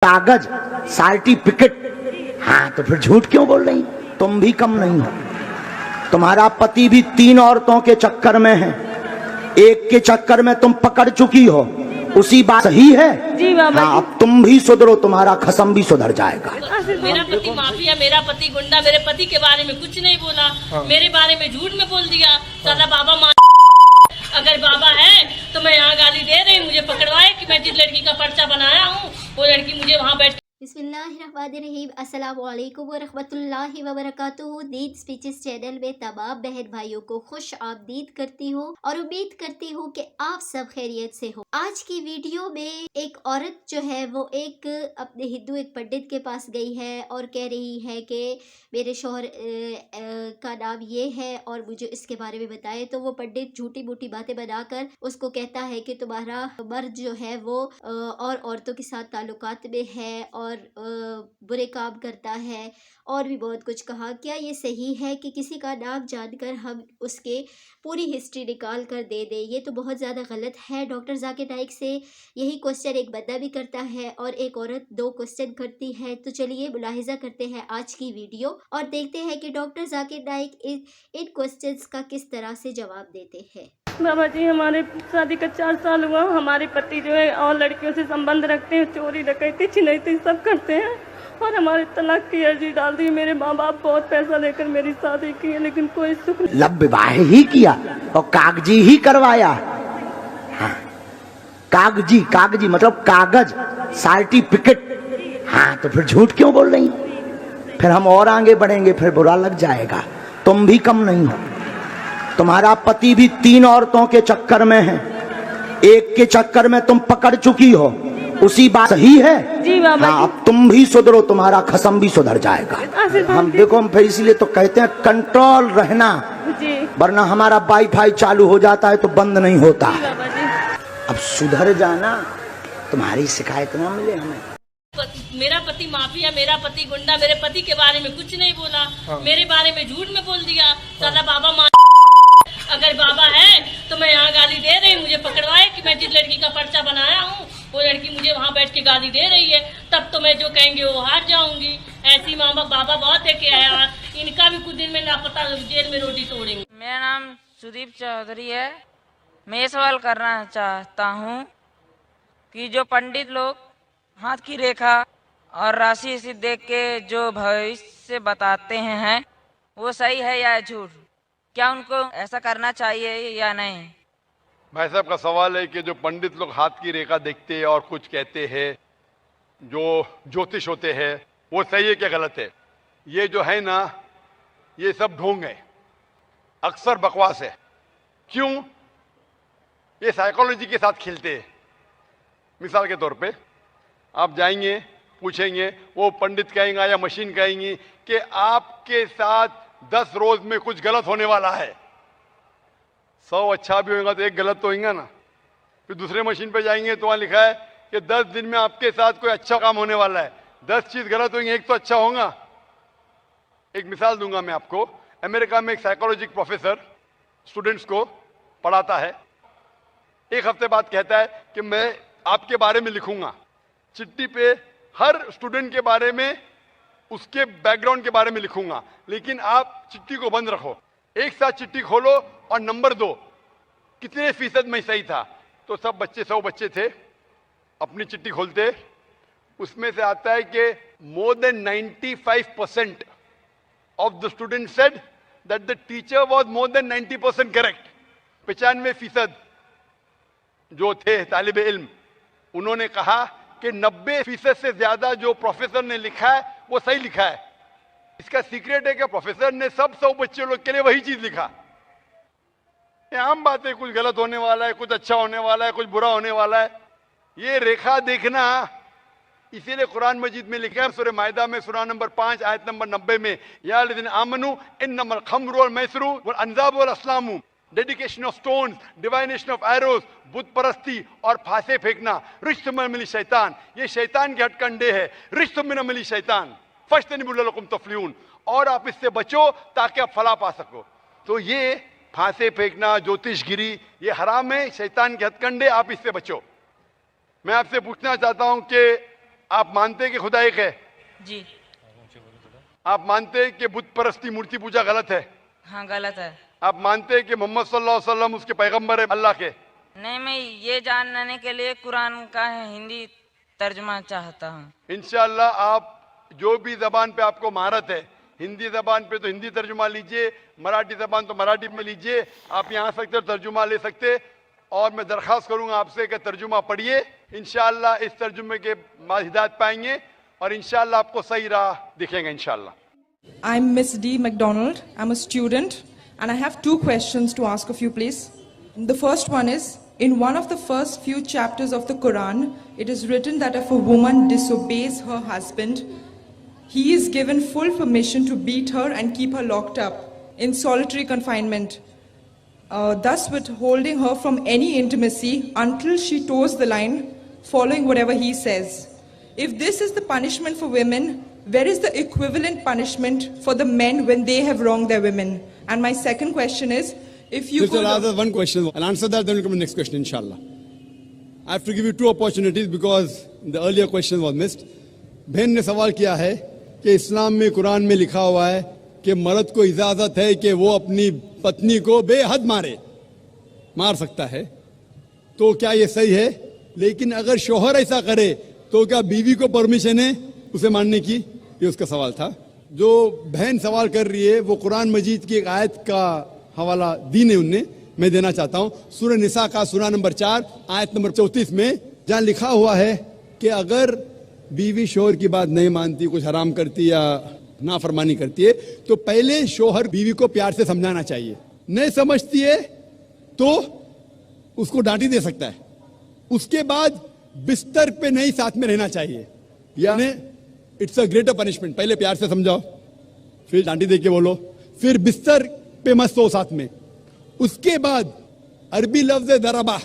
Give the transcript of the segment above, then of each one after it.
कागज सर्टिफिकेट। हाँ तो फिर झूठ क्यों बोल रही? तुम भी कम नहीं हो। तुम्हारा पति भी 3 औरतों के चक्कर में है, एक के चक्कर में तुम पकड़ चुकी हो। उसी बात सही है जी बाबा। हाँ, अब तुम भी सुधरो, तुम्हारा खसम भी सुधर जाएगा। मेरा पति माफिया, मेरा पति गुंडा, मेरे पति के बारे में कुछ नहीं बोला। हाँ। मेरे बारे में झूठ में बोल दिया। साला बाबा अगर बाबा है तो मैं यहाँ गाली दे रही, मुझे पकड़वाए कि मैं जिस लड़की का पर्चा बनाया हूँ वो लड़की मुझे वहाँ बैठ। बिस्मिल्लाहिर्रहमानिर्रहीम, अस्सलामु अलैकुम व रहमतुल्लाहि व बरकातुहू। दीद स्पीचेस चैनल में तमाम बहन भाइयों को खुश आमदीद करती हूँ और उम्मीद करती हूँ कि आप सब खैरियत से हो। आज की वीडियो में एक औरत जो है वो एक अपने हिंदू एक पंडित के पास गई है और कह रही है कि मेरे शौहर का नाम ये है और मुझे इसके बारे में बताए। तो वो पंडित झूठी मूठी बातें बनाकर उसको कहता है कि तुम्हारा मर्द जो है वो और औरतों के साथ ताल्लुकात में है और बुरे काम करता है और भी बहुत कुछ कहा। क्या ये सही है कि किसी का नाम जानकर हम उसके पूरी हिस्ट्री निकाल कर दे दें? ये तो बहुत ज़्यादा गलत है। डॉक्टर जाकिर नाइक से यही क्वेश्चन एक बंदा भी करता है और एक औरत 2 क्वेश्चन करती है। तो चलिए मुलाहिजा करते हैं आज की वीडियो और देखते हैं कि डॉक्टर जाकिर नाइक इन क्वेश्चंस का किस तरह से जवाब देते हैं। बाबा जी, हमारे शादी का 4 साल हुआ। हमारे पति जो है और लड़कियों से संबंध रखते हैं, चोरी डकैती छिनैती सब करते हैं और हमारे तलाक की अर्जी डाल दी। मेरे माँ बाप बहुत पैसा लेकर मेरी शादी की है लेकिन कोई सुख नहीं। लब विवाह ही किया और कागजी ही करवाया। हाँ, कागजी मतलब कागज सर्टिफिकेट। हाँ तो फिर झूठ क्यों बोल रही? फिर हम और आगे बढ़ेंगे, फिर बुरा लग जाएगा। तुम भी कम नहीं हो। तुम्हारा पति भी 3 औरतों के चक्कर में है, एक के चक्कर में तुम पकड़ चुकी हो। उसी बात सही है जी बाबा। हाँ, अब तुम भी सुधरो, तुम्हारा खसम भी सुधर जाएगा। हम देखो, हम फिर इसलिए तो कहते हैं कंट्रोल रहना जी, वरना हमारा वाईफाई चालू हो जाता है तो बंद नहीं होता। बाबा जी। अब सुधर जाना, तुम्हारी शिकायत ना मिले हमें। मेरा पति माफिया, मेरा पति गुंडा, मेरे पति के बारे में कुछ नहीं बोला। हाँ। मेरे बारे में झूठ में बोल दिया। साला बाबा अगर बाबा है तो मैं यहाँ गाली दे रही, मुझे पकड़वाए कि मैं जिस लड़की का पर्चा बनाया हूँ वो लड़की मुझे वहाँ बैठ के गाली दे रही है, तब तो मैं जो कहेंगे वो हार जाऊंगी। ऐसी मामा बाबा बहुत है के आया, इनका भी कुछ दिन में लापता जेल में रोटी तोड़ेंगे। मेरा नाम सुदीप चौधरी है। मैं ये सवाल करना चाहता हूँ कि जो पंडित लोग हाथ की रेखा और राशि से देख के जो भविष्य बताते हैं वो सही है या झूठ? क्या उनको ऐसा करना चाहिए या नहीं? भाई साहब का सवाल है कि जो पंडित लोग हाथ की रेखा देखते हैं और कुछ कहते हैं, जो ज्योतिष होते हैं, वो सही है क्या गलत है? ये जो है ना, ये सब ढोंग है, अक्सर बकवास है। क्यों? ये साइकोलॉजी के साथ खेलते हैं। मिसाल के तौर पे आप जाएंगे, पूछेंगे, वो पंडित कहेंगे या मशीन कहेंगी कि आपके साथ 10 रोज में कुछ गलत होने वाला है। 100 अच्छा भी होगा तो 1 गलत तो होगा ना। फिर दूसरे मशीन पे जाएंगे तो वहां लिखा है कि 10 दिन में आपके साथ कोई अच्छा काम होने वाला है। 10 चीज गलत होंगी, 1 तो अच्छा होगा। एक मिसाल दूंगा मैं आपको। अमेरिका में एक साइकोलॉजी प्रोफेसर स्टूडेंट्स को पढ़ाता है। 1 हफ्ते बाद कहता है कि मैं आपके बारे में लिखूंगा चिट्ठी पे, हर स्टूडेंट के बारे में, उसके बैकग्राउंड के बारे में लिखूंगा, लेकिन आप चिट्ठी को बंद रखो। एक साथ चिट्ठी खोलो और नंबर दो कितने फीसद में सही था। तो सब बच्चे, 100 बच्चे थे, अपनी चिट्ठी खोलते, उसमें से आता है कि more than 95% of the student said that the teacher was more than 90% correct. 95% जो थे तालिब इल्म, उन्होंने कहा कि 90% से ज्यादा जो प्रोफेसर ने लिखा है वो सही लिखा है। इसका सीक्रेट है कि प्रोफेसर ने सब 100 बच्चे लोग के लिए वही चीज लिखा। ये आम बात है, कुछ गलत होने वाला है, कुछ अच्छा होने वाला है, कुछ बुरा होने वाला है। ये रेखा देखना, इसीलिए कुरान मजीद में लिखा है सूरह माइदा में सूरह नंबर 5 आयत नंबर 90 में, या लज़ीना आमनू इन्नमल खम्रु वल मैसरू वल अंज़ाबु वल अस्लामु, dedication of stones, divination of arrows, बुत परस्ती और फांसे फेंकना रिश्त में मिली शैतान, ये शैतान के हथकंडे है। रिश्त में मिली शैतान फज्तनिबू लअल्लकुम तफ्लिहून, और आप इससे बचो ताकि आप फला पा सको। तो ये फांसे फेंकना, ज्योतिषगिरी, ये हराम है, शैतान के हथकंडे, आप इससे बचो। मैं आपसे पूछना चाहता हूं कि आप मानते हैं कि खुदा एक है? जी। आप मानते हैं कि बुत परस्ती मूर्ति पूजा गलत है? हाँ, गलत है। आप मानते हैं कि मोहम्मद सल्लल्लाहु अलैहि वसल्लम उसके पैगंबर है अल्लाह के? नहीं, मैं ये जानने के लिए कुरान का हिंदी तर्जुमा चाहता हूँ। इंशाअल्लाह आप जो भी जबान पे आपको महारत है, हिंदी जबान पे तो हिंदी तर्जुमा लीजिए, मराठी जबान तो मराठी में लीजिए, आप यहाँ आ सकते हो तर्जुमा ले सकते। और मैं दरख्वास्त करूंगा आपसे कि तर्जुमा पढ़िए, इंशाअल्लाह इस तर्जुमे के बाद हिदायत पाएंगे और इंशाअल्लाह आपको सही राह दिखेगा इंशाअल्लाह। I'm Miss D. McDonald. I'm a student and I have 2 questions to ask of you, please. The first one is, in one of the first few chapters of the Quran, it is written that if a woman disobeys her husband, he is given full permission to beat her and keep her locked up in solitary confinement, thus withholding her from any intimacy until she toes the line, following whatever he says. If this is the punishment for women, where is the equivalent punishment for the men when they have wronged their women? And my second question is, if you Sister, could... I'll ask one question. I'll answer that, then we'll come to the next question, inshallah. I have to give you 2 opportunities because the earlier question was missed. बहन ने सवाल किया है कि इस्लाम में कुरान में लिखा हुआ है कि मर्द को इजाजत है कि वो अपनी पत्नी को बेहद मार सकता है, तो क्या ये सही है? लेकिन अगर शोहर ऐसा करे तो क्या बीवी को परमिशन है उसे मारने की? ये उसका सवाल था। जो बहन सवाल कर रही है वो कुरान मजीद की एक आयत का हवाला दी ने उनने, मैं देना चाहता हूँ। सूरह निसा का सूरा नंबर 4 आयत नंबर 34 में जहाँ लिखा हुआ है कि अगर बीवी शोहर की बात नहीं मानती, कुछ हराम करती या नाफरमानी करती है, तो पहले शोहर बीवी को प्यार से समझाना चाहिए। नहीं समझती है तो उसको डांटी दे सकता है। उसके बाद बिस्तर पे नहीं साथ में रहना चाहिए, यानी इट्स अ ग्रेटर पनिशमेंट। पहले प्यार से समझाओ, फिर डांटी दे के बोलो, फिर बिस्तर पे मत सो साथ में। उसके बाद अरबी लफ्ज दरबा,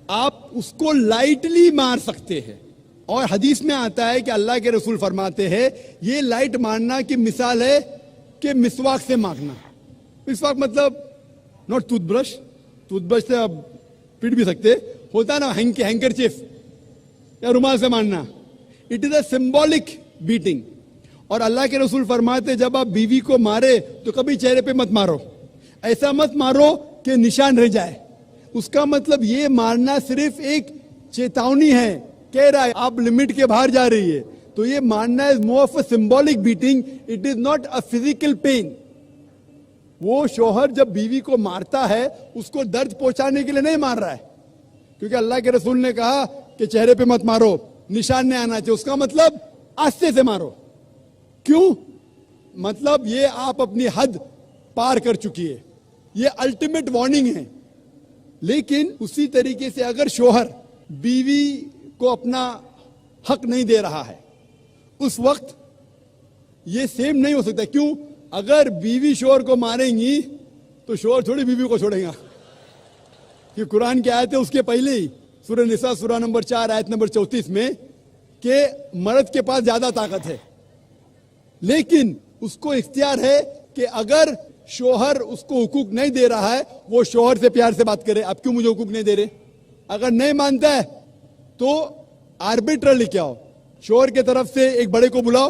आप उसको लाइटली मार सकते हैं। और हदीस में आता है कि अल्लाह के रसूल फरमाते हैं ये लाइट मारना की मिसाल है कि मिसवाक से मारना। मिसवाक मतलब नॉट टूथब्रश, टूथब्रश से आप पीट भी सकते, होता ना हैंकरचीफ या रुमाल से मारना। It is a symbolic beating. और अल्लाह के रसूल फरमाते जब आप बीवी को मारे तो कभी चेहरे पे मत मारो, ऐसा मत मारो कि निशान रह जाए। उसका मतलब ये मारना सिर्फ एक चेतावनी है, कह रहा है आप लिमिट के बाहर जा रही है। तो ये मारना is more of a symbolic beating, it is not a physical pain. वो शोहर जब बीवी को मारता है उसको दर्द पहुंचाने के लिए नहीं मार रहा है, क्योंकि अल्लाह के रसूल ने कहा कि चेहरे पे मत मारो, निशान नहीं आना चाहिए। उसका मतलब आस्ते से मारो। क्यों? मतलब ये आप अपनी हद पार कर चुकी है, ये अल्टीमेट वार्निंग है। लेकिन उसी तरीके से अगर शोहर बीवी को अपना हक नहीं दे रहा है, उस वक्त ये सेम नहीं हो सकता। क्यों? अगर बीवी शोहर को मारेंगी तो शोहर थोड़ी बीवी को छोड़ेगा, कि कुरान की आयत है उसके पहले ही सूरह निसा सूरा नंबर 4 आयत नंबर 34 में कि मर्द के पास ज्यादा ताकत है, लेकिन उसको इख्तियार है कि अगर शोहर उसको हुकूक नहीं दे रहा है वो शोहर से प्यार से बात करे। अब क्यों मुझे हुकूक नहीं दे रहे? अगर नहीं मानता है तो आर्बिट्रर लेके आओ, शोहर के तरफ से एक बड़े को बुलाओ,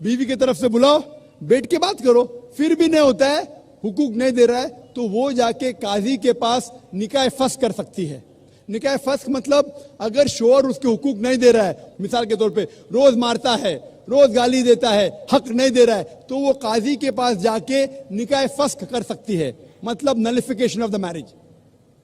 बीवी की तरफ से बुलाओ, बैठ के बात करो। फिर भी नहीं होता है, हुकूक नहीं दे रहा है, तो वो जाके काजी के पास निकाह फस्ख कर सकती है। निकाह फस्ख मतलब अगर शोहर उसके हुकूक नहीं दे रहा है, मिसाल के तौर पे रोज मारता है, रोज गाली देता है, हक नहीं दे रहा है, तो वो काजी के पास जाके निकाह फस्ख कर सकती है, मतलब nullification of the marriage.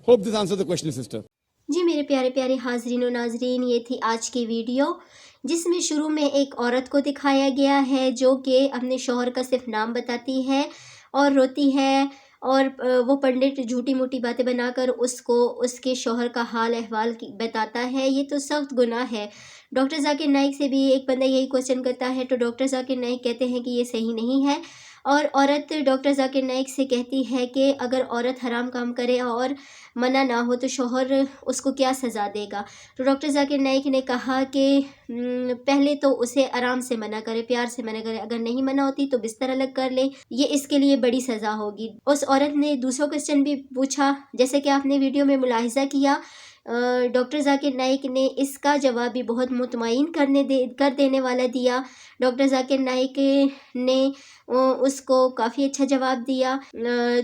Hope this answer the question sister. जी मेरे प्यारे प्यारे हाजरीन और नाजरीन, ये थी आज की वीडियो जिसमें शुरू में एक औरत को दिखाया गया है जो कि अपने शौहर का सिर्फ नाम बताती है और रोती है, और वो पंडित झूठी मूठी बातें बनाकर उसको उसके शौहर का हाल अहवाल बताता है। ये तो सख्त गुनाह है। डॉक्टर जाकिर नाइक से भी एक बंदा यही क्वेश्चन करता है तो डॉक्टर जाकिर नाइक कहते हैं कि ये सही नहीं है, और औरत डॉक्टर जाकिर नाइक से कहती है कि अगर औरत हराम काम करे और मना ना हो तो शौहर उसको क्या सज़ा देगा। तो डॉक्टर जाकिर नाइक ने कहा कि पहले तो उसे आराम से मना करे, प्यार से मना करे, अगर नहीं मना होती तो बिस्तर अलग कर ले, ये इसके लिए बड़ी सज़ा होगी। उस औरत ने दूसरा क्वेश्चन भी पूछा, जैसे कि आपने वीडियो में मुलाहिजा किया डॉक्टर जाकिर नाइक ने इसका जवाब भी बहुत मुतमईन कर देने वाला दिया। डॉक्टर जाकिर नाइक ने उसको काफ़ी अच्छा जवाब दिया।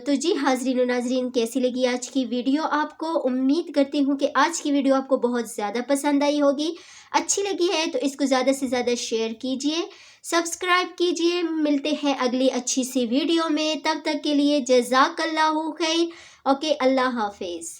तो जी हाज़रीन व नाज़रीन, कैसी लगी आज की वीडियो आपको? उम्मीद करती हूँ कि आज की वीडियो आपको बहुत ज़्यादा पसंद आई होगी। अच्छी लगी है तो इसको ज़्यादा से ज़्यादा शेयर कीजिए, सब्सक्राइब कीजिए। मिलते हैं अगली अच्छी सी वीडियो में, तब तक के लिए जज़ाकल्लाहु खैर। ओके, अल्लाह हाफिज़।